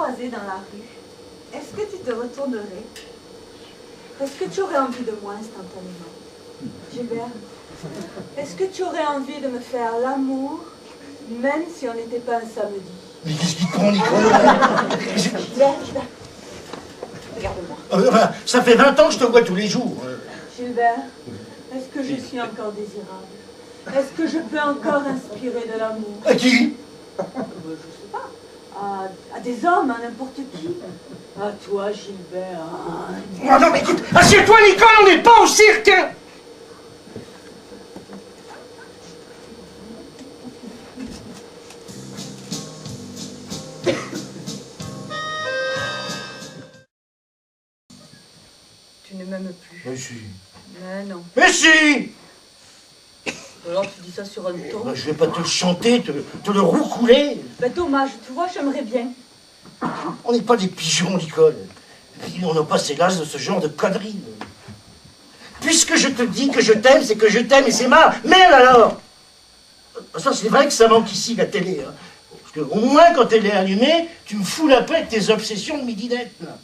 croisé dans la rue, est-ce que tu te retournerais? Est-ce que tu aurais envie de moi instantanément? Gilbert, est-ce que tu aurais envie de me faire l'amour, même si on n'était pas un samedi? Mais qu'est-ce qui te prend, Nicole? Gilbert, regarde-moi. Ça fait 20 ans que je te vois tous les jours. Gilbert, est-ce que je suis encore désirable? Est-ce que je peux encore inspirer de l'amour? À qui? Je sais pas. À des hommes, à n'importe qui. À toi, Gilbert. Oh non, mais écoute, assieds-toi, Nicole, on n'est pas au cirque! Tu ne m'aimes plus. Mais si. Mais non. Mais si! Alors tu dis ça sur un ton. Je vais pas te le chanter, te le roucouler. Ben dommage, tu vois, j'aimerais bien. On n'est pas des pigeons, Nicole. Puis on n'a pas ces l'âge de ce genre de conneries. Puisque je te dis que je t'aime, c'est que je t'aime et c'est marre. Merde alors! Ça, c'est vrai que ça manque ici, la télé. Hein. Parce que au moins, quand elle est allumée, tu me fous la paix avec tes obsessions de midinette, là.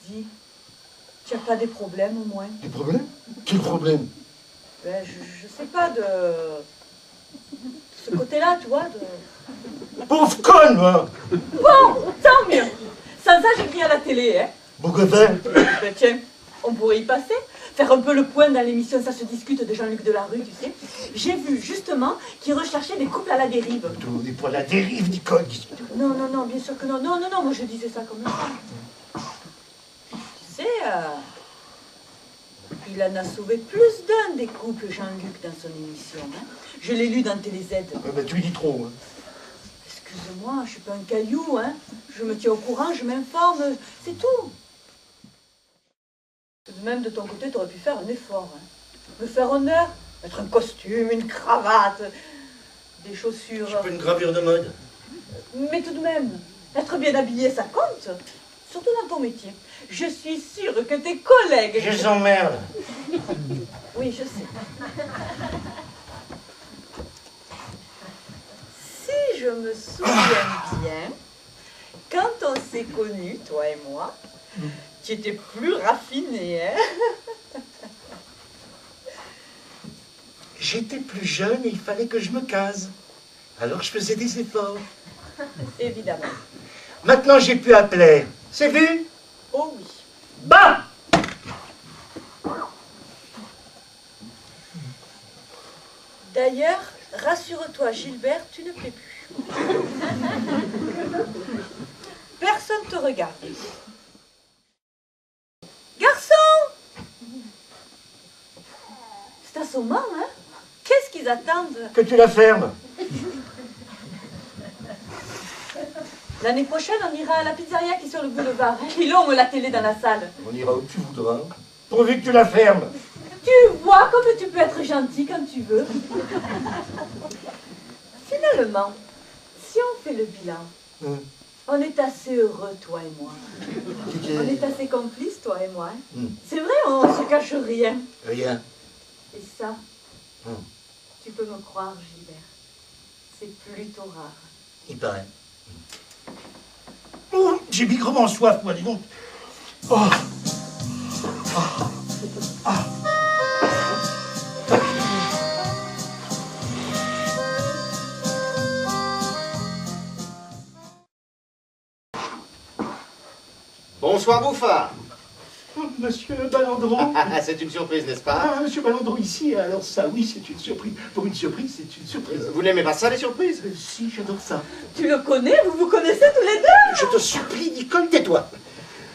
Dis, tu n'as pas des problèmes au moins? Des problèmes? Quel problème? Ben, je sais pas de ce côté-là, tu vois, de... Pauvre conne, moi! Bon, tant mieux. Sans ça, j'écris à la télé, hein. Bon copain? Ben tiens, on pourrait y passer. Faire un peu le point dans l'émission Ça se discute de Jean-Luc Delarue, tu sais. J'ai vu justement qu'il recherchait des couples à la dérive. On n'est pas à la dérive, Nicole. Non, non, non, bien sûr que non. Non, non, non, moi je disais ça comme ça. Tu sais, il en a sauvé plus d'un des couples, Jean-Luc, dans son émission. Hein. Je l'ai lu dans TéléZ. Ben, tu lui dis trop. Hein. Excuse-moi, je suis pas un caillou, hein. Je me tiens au courant, je m'informe, c'est tout. Même de ton côté, tu aurais pu faire un effort. Hein. Me faire honneur, mettre un costume, une cravate, des chaussures. C'est pas une gravure de mode. Mais tout de même, être bien habillé, ça compte. Surtout dans ton métier. Je suis sûre que tes collègues... Je les emmerde. Oui, je sais. Si je me souviens bien, quand on s'est connus, toi et moi, tu étais plus raffiné, hein? J'étais plus jeune et il fallait que je me case. Alors je faisais des efforts. Évidemment. Maintenant j'ai pu appeler. C'est vu? Oh oui. Bah! D'ailleurs, rassure-toi, Gilbert, tu ne plais plus. Personne te regarde. Garçon! C'est assommant, hein? Qu'est-ce qu'ils attendent? Que tu la fermes. L'année prochaine, on ira à la pizzeria qui est sur le boulevard. Ils ont la télé dans la salle. On ira où tu voudras. Pourvu que tu la fermes. Tu vois comme tu peux être gentil quand tu veux. Finalement, si on fait le bilan, on est assez heureux, toi et moi. On est assez complices, toi et moi. C'est vrai, on ne se cache rien. Rien. Et ça, tu peux me croire, Gilbert. C'est plutôt rare. Il paraît. Oh, j'ai bigrement soif, moi, dis donc. Oh. Oh. Ah. Bonsoir, Bouffard. Oh, monsieur Ballandron. C'est une surprise, n'est-ce pas? Ah, monsieur Ballandron ici, alors ça, oui, c'est une surprise. Pour une surprise, c'est une surprise. Vous n'aimez pas ça, les surprises? Si, j'adore ça. Tu le connais? Vous vous connaissez tous les deux? Je te supplie, Nicole, tais-toi.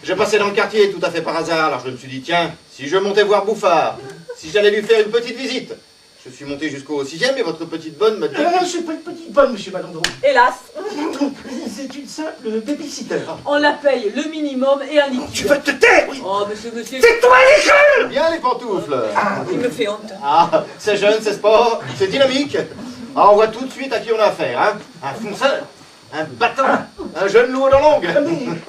Je passais dans le quartier tout à fait par hasard, alors je me suis dit, tiens, si je montais voir Bouffard, si j'allais lui faire une petite visite. Je suis monté jusqu'au 6e et votre petite bonne m'a dit... c'est pas une petite bonne, monsieur Ballandron. Hélas, C'est une simple babysitter. on la paye le minimum et un liquide. Tu vas te taire, oui. Oh, monsieur, Tais-toi, l'école. Bien les pantoufles. il me fait honte. Ah, c'est jeune, c'est sport, c'est dynamique. Ah, on voit tout de suite à qui on a affaire, hein. Un fonceur. Un battant, un jeune loup aux dents longues.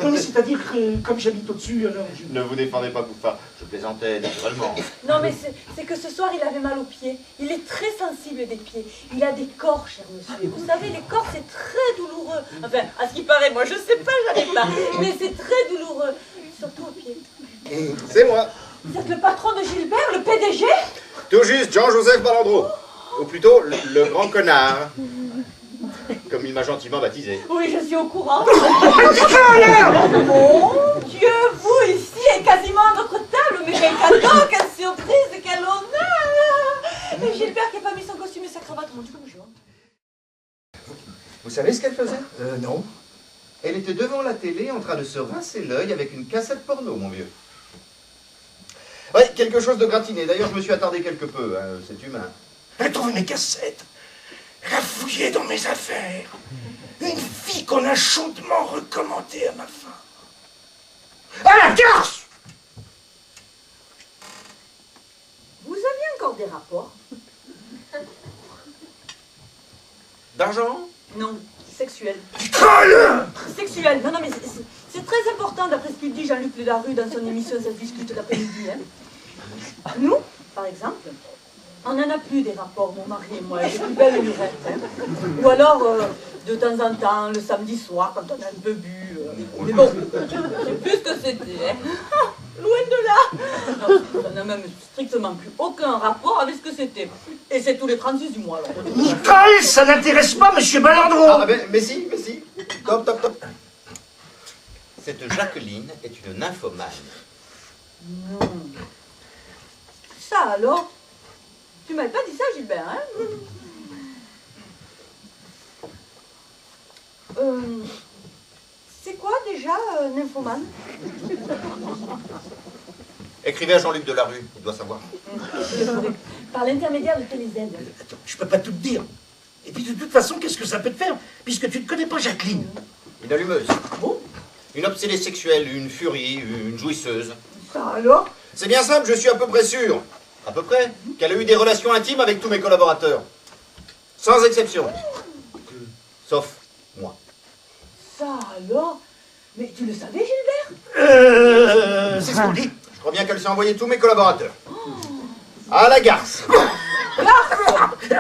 Non, mais c'est-à-dire que, comme j'habite au-dessus, alors... Ne vous défendez pas, Bouffard. Je plaisantais, naturellement. Non, mais c'est que ce soir, il avait mal aux pieds. Il est très sensible des pieds. Il a des corps, cher monsieur. Vous savez, les corps, c'est très douloureux. Enfin, à ce qui paraît, moi, je sais pas, j'en ai pas. Mais c'est très douloureux. Surtout aux pieds. C'est moi. Vous êtes le patron de Gilbert, le PDG? Tout juste, Jean-Joseph Balandreau. Ou plutôt, le grand connard. Comme il m'a gentiment baptisé. Oui, je suis au courant. Mon Dieu, vous ici est quasiment à notre table. Mais quel cadeau, quelle surprise, quel honneur. Et Gilbert qui n'a pas mis son costume et sa cravate. Mon Dieu, bonjour. Vous savez ce qu'elle faisait? Non. Elle était devant la télé en train de se rincer l'œil avec une cassette porno, mon vieux. Ouais, quelque chose de gratiné. D'ailleurs, je me suis attardé quelque peu, hein, c'est humain. Elle a trouvé mes cassettes. Elle a fouillé dans mes affaires. Une fille qu'on a chaudement recommandée à ma femme. À la garce! Vous aviez encore des rapports? D'argent? Non, sexuel. Colle! Sexuel. Non, non, mais c'est très important d'après ce qu'il dit Jean-Luc Lelarue dans son émission Ça se discute l'après-midi. Hein. Nous, par exemple, on n'en a plus des rapports, mon mari et moi, j'ai plus belle lurette. Hein. Ou alors, de temps en temps, le samedi soir, quand on a un peu bu. Mais bon, c'est plus ce que c'était. Hein. Loin de là. Non, ça n'a même strictement plus aucun rapport avec ce que c'était. Et c'est tous les 36 du mois. Alors. Nicole, ça n'intéresse pas Monsieur Balandreau. Ah, mais si. Top, top, top. Cette Jacqueline est une nymphomane. Non. Ça alors? Tu m'avais pas dit ça, Gilbert, hein? C'est quoi déjà, nymphomane? Écrivez à Jean-Luc Delarue, il doit savoir. Par l'intermédiaire de TéléZ. Attends, je peux pas tout te dire. Et puis de toute façon, qu'est-ce que ça peut te faire, puisque tu ne connais pas Jacqueline? Une allumeuse. Bon, Une obsédée sexuelle, une furie, une jouisseuse. ça alors? C'est bien simple, je suis à peu près sûr, à peu près, qu'elle a eu des relations intimes avec tous mes collaborateurs. Sans exception. Sauf moi. Ça alors? Mais tu le savais, Gilbert? C'est ce qu'on dit. Je crois bien qu'elle s'est envoyée tous mes collaborateurs. À la garce.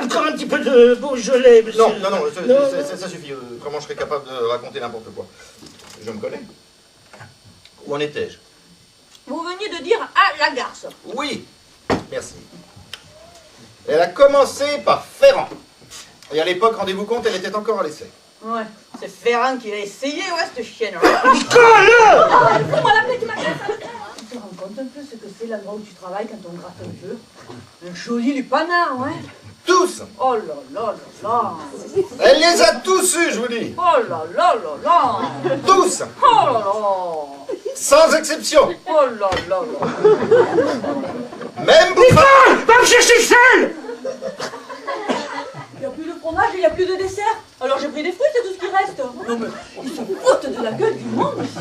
Encore un petit peu de Beaujolais, monsieur. Non, ça suffit. Autrement, je serais capable de raconter n'importe quoi. Je me connais. Où en étais-je? Vous veniez de dire à la garce. Oui, merci. Elle a commencé par Ferrand. Et à l'époque, rendez-vous compte, elle était encore à l'essai. Ouais, c'est Ferrand qui l'a essayé, ouais, cette chienne. Nicole! Fais-moi la plaie, tu m'agresse. Tu te rends compte un peu ce que c'est l'endroit où tu travailles quand on gratte un peu? Un joli lupanard, ouais. Tous. Oh là là là là. Elle les a tous eus, je vous dis. Oh là là là là. Tous. Oh là là. Sans exception. Oh là là là. Même Bouffard. Nicole! Va me chercher celle! Il n'y a plus de fromage et il n'y a plus de dessert. Alors j'ai pris des fruits, c'est tout ce qui reste. Non mais ils se foutent de la gueule du monde ici.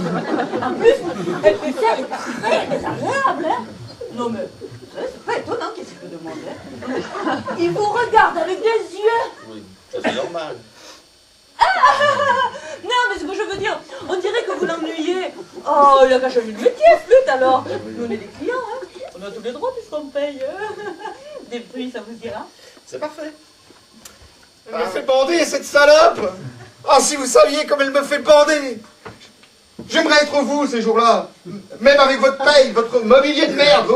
En plus, elle fait ça, elle est très désagréable, hein. Non mais, c'est pas étonnant qu'il y ait si peu de monde, hein. Il vous regarde avec des yeux. Oui, ça c'est normal. Non mais ce que je veux dire, on dirait que vous l'ennuyez. Oh, il a qu'à changer de métier, flûte alors. Nous on est des clients, hein. On a tous les droits puisqu'on paye. Des fruits, ça vous ira? C'est parfait. Elle me fait bander, cette salope. Ah, si vous saviez comme elle me fait bander. J'aimerais être vous, ces jours-là. Même avec votre paye, votre mobilier de merde,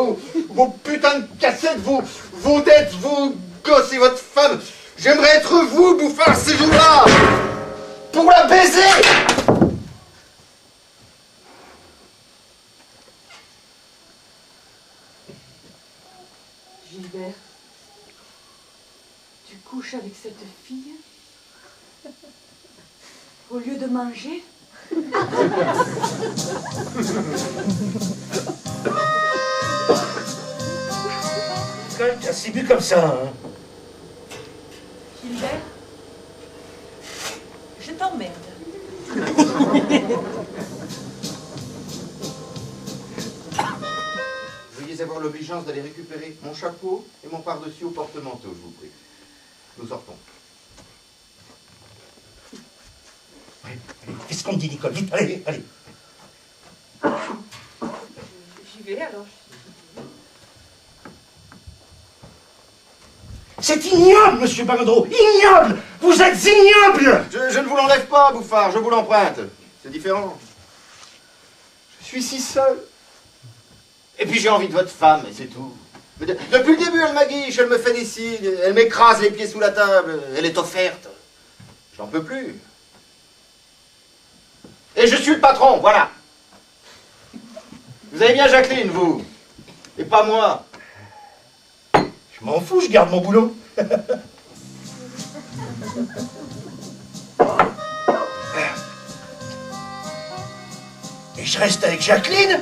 vos putains de cassettes, vos dettes, vos gosses et votre femme. J'aimerais être vous, Bouffard, ces jours-là. Pour la baiser. Gilbert, tu couches avec cette fille au lieu de manger? Nicole, t'as assez bu comme ça, hein? Gilbert, je t'emmerde. Veuillez avoir l'obligeance d'aller récupérer mon chapeau et mon pardessus au porte-manteau, je vous prie. Nous sortons. Fais ce qu'on te dit, Nicole, vite, allez, allez. J'y vais alors. C'est ignoble, monsieur Barandreau, ignoble! Vous êtes ignoble! Je ne vous l'enlève pas, Bouffard, je vous l'emprunte. C'est différent. Je suis si seul. Et puis j'ai envie de votre femme, et c'est tout. Depuis le début, elle m'aguiche, elle me fait des signes, elle m'écrase les pieds sous la table, elle est offerte. J'en peux plus. Et je suis le patron, voilà. Vous avez bien Jacqueline, vous. Et pas moi. Je m'en fous, je garde mon boulot. Et je reste avec Jacqueline?